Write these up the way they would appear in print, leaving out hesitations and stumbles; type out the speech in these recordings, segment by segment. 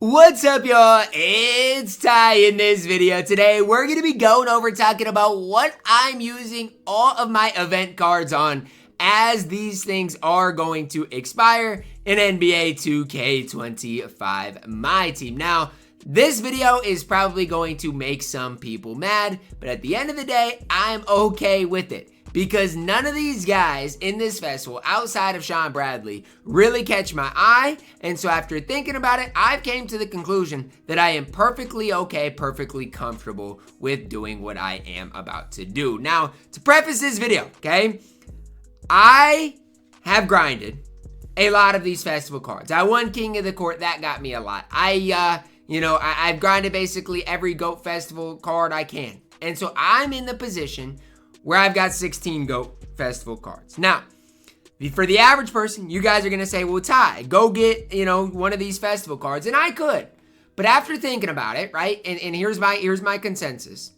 What's up, y'all? It's Ty. In this video today, we're going to be going over talking about what I'm using all of my event cards on, as these things are going to expire in NBA 2K25 MyTEAM. Now, this video is probably going to make some people mad, but at the end of the day, I'm okay with it. Because none of these guys in this festival, outside of Shawn Bradley, really catch my eye. And so after thinking about it, I've came to the conclusion that I am perfectly okay, perfectly comfortable with doing what I am about to do. Now, to preface this video, okay, I have grinded a lot of these festival cards. I won King of the Court. That got me a lot. I've grinded basically every GOAT festival card I can. And so I'm in the position where I've got 16 GOAT festival cards. Now, for the average person, you guys are going to say, well, Ty, go get, one of these festival cards. And I could. But after thinking about it, right, and here's my consensus.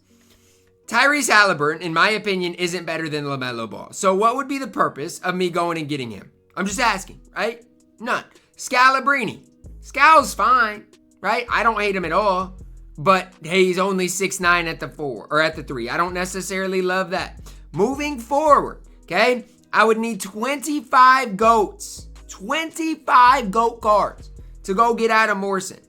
Tyrese Haliburton, in my opinion, isn't better than LaMelo Ball. So what would be the purpose of me going and getting him? I'm just asking, right? None. Scalabrine. Scal's fine, right? I don't hate him at all. But hey, he's only 6'9" at the 4 or at the 3. I don't necessarily love that. Moving forward, okay, I would need 25 GOATs, 25 GOAT cards to go get Adam Morrison.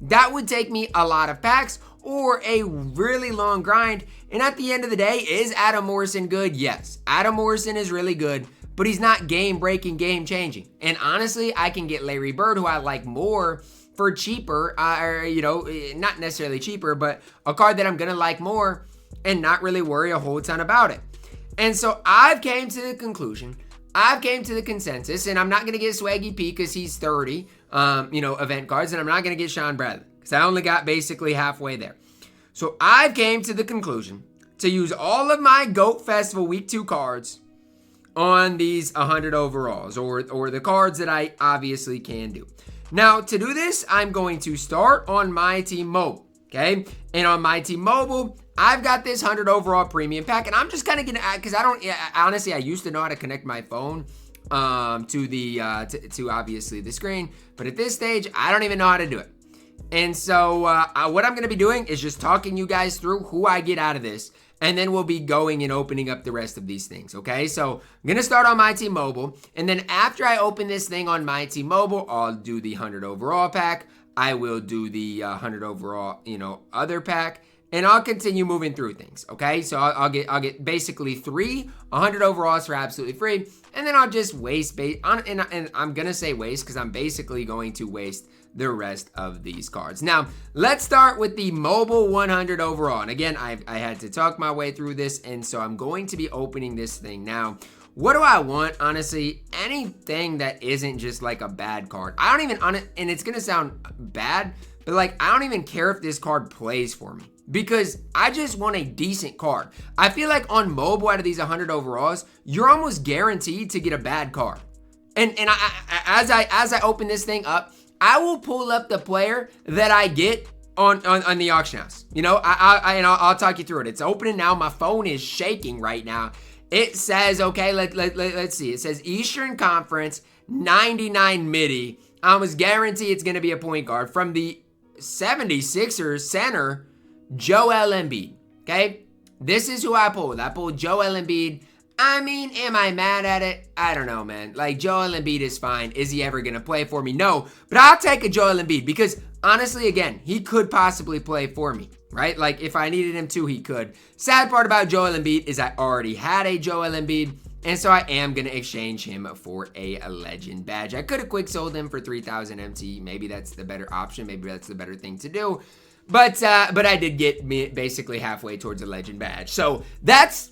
That would take me a lot of packs or a really long grind. And at the end of the day, is Adam Morrison good? Yes, Adam Morrison is really good, but he's not game-breaking, game-changing. And honestly, I can get Larry Bird, who I like more, for cheaper, not necessarily cheaper, but a card that I'm gonna like more and not really worry a whole ton about it. And so I've came to the conclusion, I've came to the consensus, and I'm not gonna get Swaggy P because he's 30, event cards, and I'm not gonna get Shawn Bradley because I only got basically halfway there. So I've came to the conclusion to use all of my GOAT Festival Week 2 cards on these 100 overalls, or the cards that I obviously can do. Now, to do this, I'm going to start on MyTEAM Mobile, okay? And on MyTEAM Mobile, I've got this 100 overall premium pack, and I'm just kind of gonna, because honestly, I used to know how to connect my phone to obviously the screen, but at this stage, I don't even know how to do it. And so what I'm gonna be doing is just talking you guys through who I get out of this, and then we'll be going and opening up the rest of these things, okay? So I'm going to start on MyTEAM Mobile, and then after I open this thing on MyTEAM Mobile, I'll do the 100 overall pack. I will do the 100 overall, other pack, and I'll continue moving through things, okay? So I'll get basically 100 overalls for absolutely free, and then I'll just waste, and I'm going to say waste because I'm basically going to waste the rest of these cards. Now, let's start with the mobile 100 overall. And again, I had to talk my way through this, and so I'm going to be opening this thing now. What do I want? Honestly, anything that isn't just like a bad card. I don't even, and it's gonna sound bad, but like, I don't even care if this card plays for me, because I just want a decent card. I feel like on mobile, out of these 100 overalls, you're almost guaranteed to get a bad card. And as I open this thing up, I will pull up the player that I get on the auction house. I'll talk you through it. It's opening now. My phone is shaking right now. It says, okay, let's see. It says Eastern Conference 99 midi. I almost guarantee it's going to be a point guard from the 76ers center, Joel Embiid. Okay, this is who I pulled. I pulled Joel Embiid. I mean, am I mad at it? I don't know, man. Like, Joel Embiid is fine. Is he ever going to play for me? No. But I'll take a Joel Embiid because, honestly, again, he could possibly play for me, right? Like, if I needed him to, he could. Sad part about Joel Embiid is I already had a Joel Embiid, and so I am going to exchange him for a legend badge. I could have quick sold him for 3,000 MT. Maybe that's the better option. Maybe that's the better thing to do. But I did get me basically halfway towards a legend badge. So that's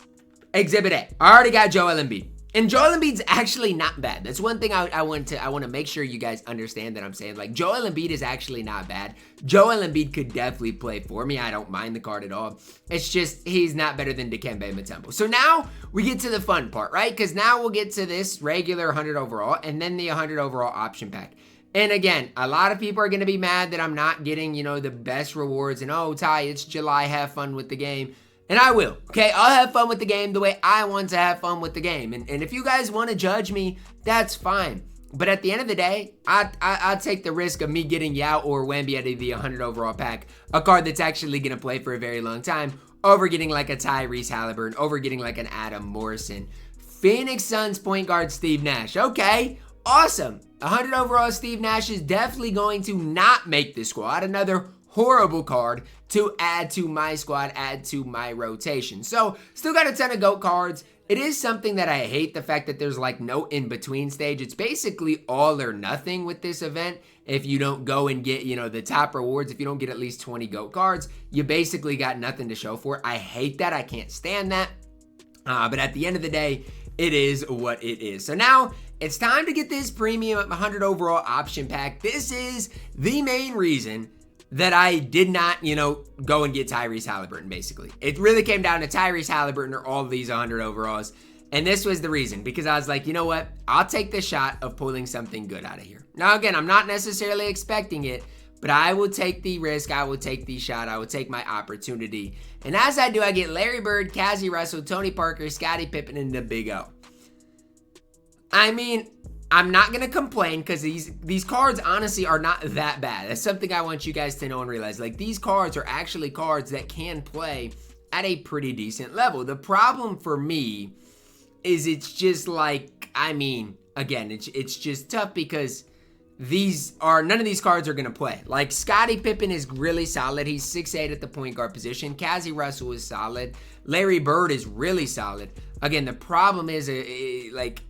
Exhibit A. I already got Joel Embiid. And Joel Embiid's actually not bad. That's one thing I want to make sure you guys understand that I'm saying. Like, Joel Embiid is actually not bad. Joel Embiid could definitely play for me. I don't mind the card at all. It's just he's not better than Dikembe Mutombo. So now we get to the fun part, right? Because now we'll get to this regular 100 overall and then the 100 overall option pack. And again, a lot of people are going to be mad that I'm not getting, the best rewards. And, oh, Ty, it's July. Have fun with the game. And I will, okay? I'll have fun with the game the way I want to have fun with the game. And if you guys want to judge me, that's fine. But at the end of the day, I'd take the risk of me getting Yao or Wemby out of the 100 overall pack, a card that's actually going to play for a very long time, over getting like a Tyrese Haliburton, over getting like an Adam Morrison. Phoenix Suns point guard Steve Nash. Okay, awesome. 100 overall Steve Nash is definitely going to not make the squad. Another horrible card to add to my squad, add to my rotation. So, still got a ton of GOAT cards. It is something that I hate, the fact that there's like no in-between stage. It's basically all or nothing with this event. If you don't go and get, the top rewards, if you don't get at least 20 GOAT cards, you basically got nothing to show for it. I hate that. I can't stand that. But at the end of the day, it is what it is. So now it's time to get this premium 100 overall option pack. This is the main reason that I did not, go and get Tyrese Haliburton, basically. It really came down to Tyrese Haliburton or all of these 100 overalls. And this was the reason, because I was like, you know what? I'll take the shot of pulling something good out of here. Now, again, I'm not necessarily expecting it, but I will take the risk. I will take the shot. I will take my opportunity. And as I do, I get Larry Bird, Cazzie Russell, Tony Parker, Scottie Pippen, and the Big O. I mean, I'm not going to complain because these cards honestly are not that bad. That's something I want you guys to know and realize. Like, these cards are actually cards that can play at a pretty decent level. The problem for me is it's just like, again, it's just tough because none of these cards are going to play. Like, Scottie Pippen is really solid. He's 6'8" at the point guard position. Cazzie Russell is solid. Larry Bird is really solid. Again, the problem is,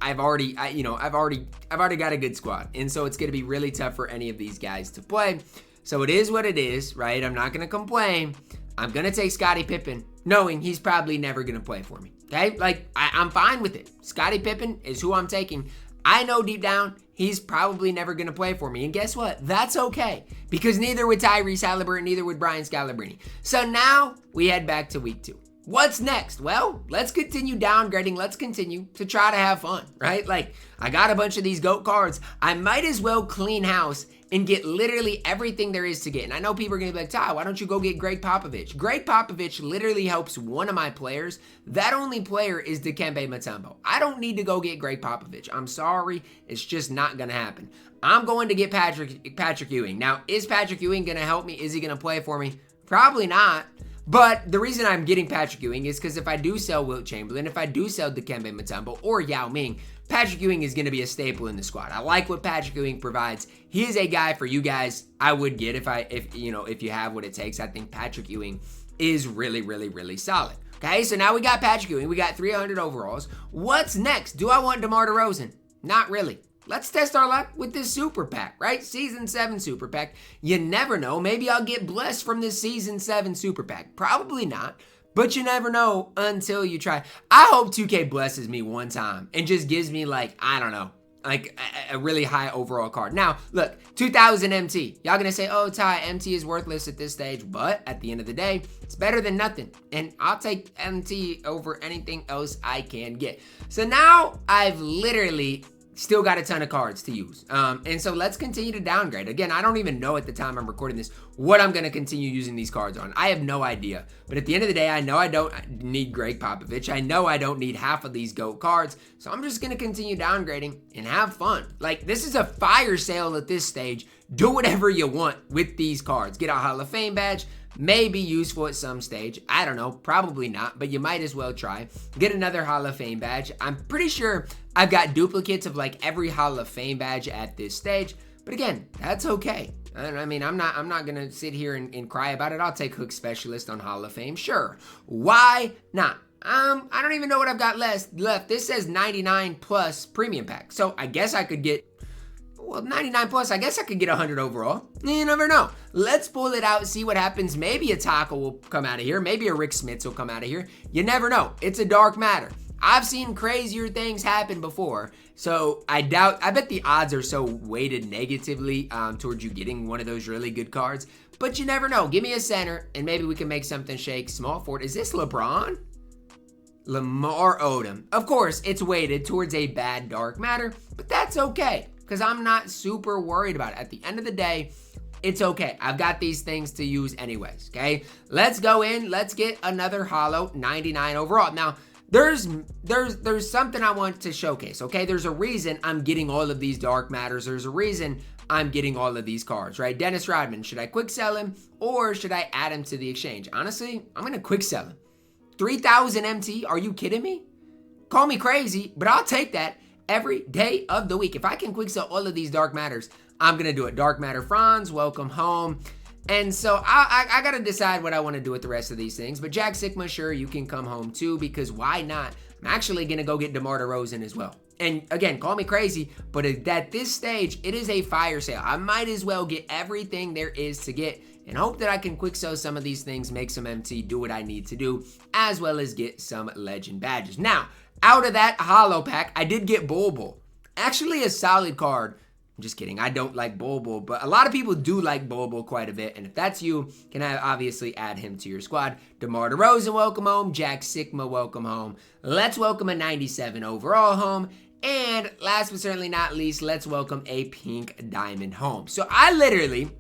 I've already got a good squad, and so it's going to be really tough for any of these guys to play. So it is what it is, right? I'm not going to complain. I'm going to take Scottie Pippen, knowing he's probably never going to play for me. Okay, I'm fine with it. Scottie Pippen is who I'm taking. I know deep down he's probably never going to play for me, and guess what? That's okay, because neither would Tyrese Haliburton, neither would Brian Scalabrine. So now we head back to week 2. What's next? Well, let's continue downgrading. Let's continue to try to have fun, right? Like, I got a bunch of these GOAT cards. I might as well clean house and get literally everything there is to get. And I know people are going to be like, Ty, why don't you go get Greg Popovich? Greg Popovich literally helps one of my players. That only player is Dikembe Mutombo. I don't need to go get Greg Popovich. I'm sorry. It's just not going to happen. I'm going to get Patrick Ewing. Now, is Patrick Ewing going to help me? Is he going to play for me? Probably not. But the reason I'm getting Patrick Ewing is because if I do sell Wilt Chamberlain, if I do sell Dikembe Mutombo or Yao Ming, Patrick Ewing is going to be a staple in the squad. I like what Patrick Ewing provides. He is a guy for you guys I would get if you have what it takes. I think Patrick Ewing is really, really, really solid. Okay, so now we got Patrick Ewing. We got 300 overalls. What's next? Do I want DeMar DeRozan? Not really. Let's test our luck with this super pack, right? Season 7 super pack. You never know. Maybe I'll get blessed from this Season 7 super pack. Probably not, but you never know until you try. I hope 2K blesses me one time and just gives me a really high overall card. Now, look, 2000 MT. Y'all gonna say, oh, Ty, MT is worthless at this stage, but at the end of the day, it's better than nothing. And I'll take MT over anything else I can get. So now I've literally still got a ton of cards to use. And so let's continue to downgrade. Again, I don't even know at the time I'm recording this what I'm going to continue using these cards on. I have no idea. But at the end of the day, I know I don't need Greg Popovich. I know I don't need half of these GOAT cards. So I'm just going to continue downgrading and have fun. Like, this is a fire sale at this stage. Do whatever you want with these cards. Get a Hall of Fame badge. May be useful at some stage. I don't know. Probably not, but you might as well try. Get another Hall of Fame badge. I'm pretty sure I've got duplicates of like every Hall of Fame badge at this stage. But again, that's okay. I mean, I'm not going to sit here and cry about it. I'll take Hook Specialist on Hall of Fame. Sure. Why not? I don't even know what I've got left. This says 99 plus premium pack. So I guess I could get 99 plus, I guess I could get 100 overall. You never know. Let's pull it out, see what happens. Maybe a Taka will come out of here. Maybe a Rick Smits will come out of here. You never know. It's a dark matter. I've seen crazier things happen before. So I bet the odds are so weighted negatively towards you getting one of those really good cards. But you never know. Give me a center and maybe we can make something shake. Small forward. Is this LeBron? Lamar Odom. Of course, it's weighted towards a bad dark matter, but that's okay. Because I'm not super worried about it. At the end of the day, it's okay. I've got these things to use anyways, okay? Let's go in. Let's get another hollow 99 overall. Now, there's something I want to showcase, okay? There's a reason I'm getting all of these dark matters. There's a reason I'm getting all of these cards, right? Dennis Rodman, should I quick sell him or should I add him to the exchange? Honestly, I'm going to quick sell him. 3,000 MT, are you kidding me? Call me crazy, but I'll take that every day of the week. If I can quick sell all of these dark matters, I'm going to do it. Dark matter Franz, welcome home. And so I got to decide what I want to do with the rest of these things. But Jack Sigma, sure, you can come home too, because why not? I'm actually going to go get DeMar DeRozan as well. And again, call me crazy, but at this stage, it is a fire sale. I might as well get everything there is to get and hope that I can quick sell some of these things, make some MT, do what I need to do, as well as get some legend badges. Now, out of that holo pack, I did get Bol Bol. Actually a solid card. I'm just kidding. I don't like Bol Bol, but a lot of people do like Bol Bol quite a bit. And if that's you, can I obviously add him to your squad. DeMar DeRozan, welcome home. Jack Sigma, welcome home. Let's welcome a 97 overall home. And last but certainly not least, let's welcome a pink diamond home. So I literally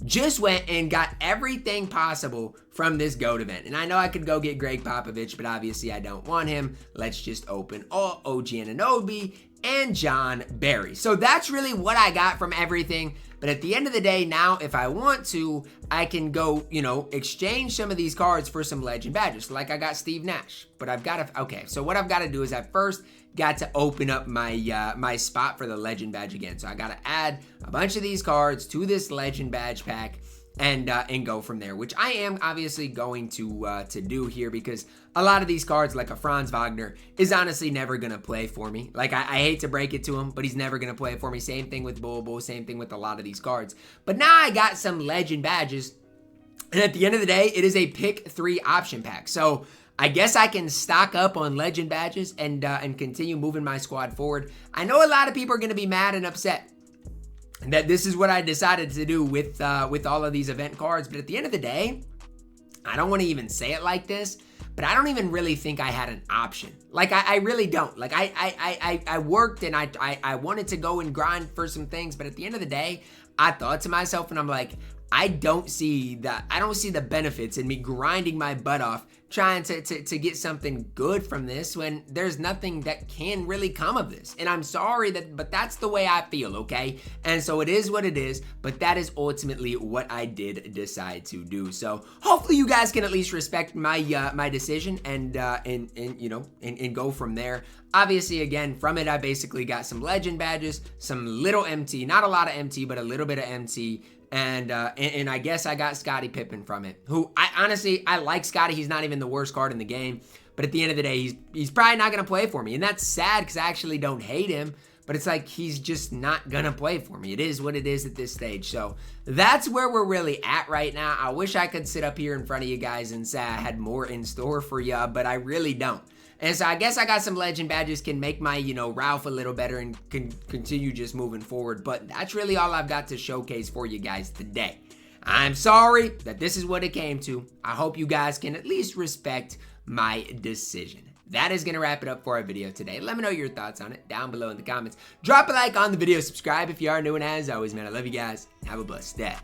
just went and got everything possible from this GOAT event. And I know I could go get Greg Popovich, but obviously I don't want him. Let's just open all OG Anunoby and John Barry. So that's really what I got from everything. But at the end of the day, now if I want to, I can go, exchange some of these cards for some legend badges. Like I got Steve Nash, but I've got to, okay, so what I've got to do is I first got to open up my my spot for the legend badge again. So I got to add a bunch of these cards to this legend badge pack and go from there, which I am obviously going to do here, because a lot of these cards, like a Franz Wagner, is honestly never going to play for me. Like, I hate to break it to him, but he's never going to play for me. Same thing with Bol Bol, same thing with a lot of these cards. But now I got some legend badges, and at the end of the day, it is a pick 3 option pack. So I guess I can stock up on legend badges and continue moving my squad forward. I know a lot of people are going to be mad and upset that this is what I decided to do with all of these event cards. But at the end of the day, I don't want to even say it like this, but I don't even really think I had an option. Like, I really don't. Like, I worked and I wanted to go and grind for some things, but at the end of the day, I thought to myself, and I'm like, I don't see the benefits in me grinding my butt off trying to get something good from this when there's nothing that can really come of this. And I'm sorry but that's the way I feel, okay? And so it is what it is, but that is ultimately what I did decide to do. So hopefully you guys can at least respect my my decision and go from there. Obviously, again, from it, I basically got some legend badges, some little MT, not a lot of MT, but a little bit of MT. And I guess I got Scottie Pippen from it, who I like Scottie. He's not even the worst card in the game, but at the end of the day, he's probably not going to play for me. And that's sad because I actually don't hate him, but it's like he's just not going to play for me. It is what it is at this stage. So that's where we're really at right now. I wish I could sit up here in front of you guys and say I had more in store for you, but I really don't. And so I guess I got some legend badges, can make my, Ralph a little better and can continue just moving forward. But that's really all I've got to showcase for you guys today. I'm sorry that this is what it came to. I hope you guys can at least respect my decision. That is going to wrap it up for our video today. Let me know your thoughts on it down below in the comments. Drop a like on the video, subscribe if you are new, and as always, man, I love you guys. Have a blessed day.